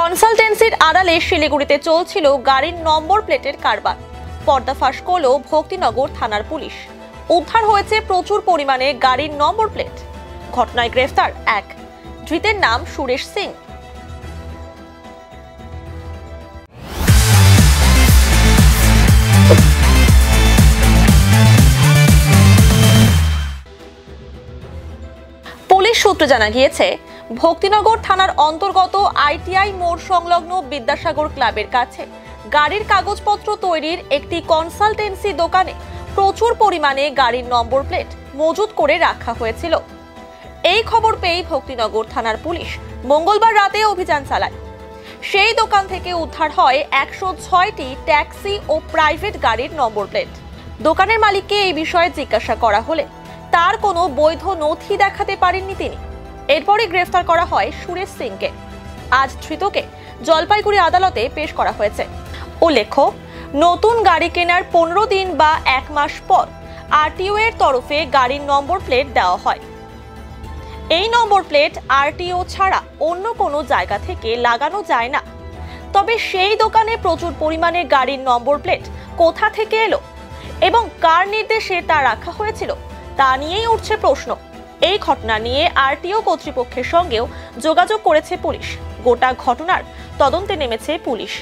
কনসালটেন্সির আড়ালে শিলিগুড়িতে চলছিল গাড়ির নম্বর প্লেটের কারবার। পর্দাফাশ করল ভক্তিনগর থানার পুলিশ। উদ্ধার হয়েছে প্রচুর পরিমাণে গাড়ির নম্বর প্লেট। ঘটনায় গ্রেফতার এক ধৃতের নাম সুরেশ সিং। পুলিশ সূত্রে জানা গিয়েছে, ভক্তিনগর থানার অন্তর্গত আইটিআই মোড় সংলগ্ন বিদ্যাসাগর ক্লাবের কাছে গাড়ির কাগজপত্র তৈরির একটি কনসালটেন্সি দোকানে প্রচুর পরিমাণে গাড়ির নম্বর প্লেট মজুত করে রাখা হয়েছিল। এই খবর পেয়ে ভক্তিনগর থানার পুলিশ মঙ্গলবার রাতে অভিযান চালায়। সেই দোকান থেকে উদ্ধার হয় 106টি ট্যাক্সি ও প্রাইভেট গাড়ির নম্বর প্লেট। দোকানের মালিককে এই বিষয়ে জিজ্ঞাসা করা হলে তার কোনো বৈধ নথি দেখাতে পারেননি তিনি। এরপরই গ্রেফতার করা হয় সুরেশ সিংকে। আজ ধৃতকে জলপাইগুড়ি আদালতে পেশ করা হয়েছে। উল্লেখ্য, নতুন গাড়ি কেনার 15 দিন বা 1 মাস পর আরটিও এর তরফে গাড়ির নম্বর প্লেট দেওয়া হয়। এই নম্বর প্লেট আরটিও ছাড়া অন্য কোনো জায়গা থেকে লাগানো যায় না। তবে সেই দোকানে প্রচুর পরিমাণে গাড়ির নম্বর প্লেট কোথা থেকে এলো এবং কার নির্দেশে তা রাখা হয়েছিল তা নিয়েই উঠছে প্রশ্ন। এই ঘটনা নিয়ে আরটিও কর্তৃপক্ষের সঙ্গেও যোগাযোগ করেছে পুলিশ। গোটা ঘটনার তদন্তে নেমেছে পুলিশ।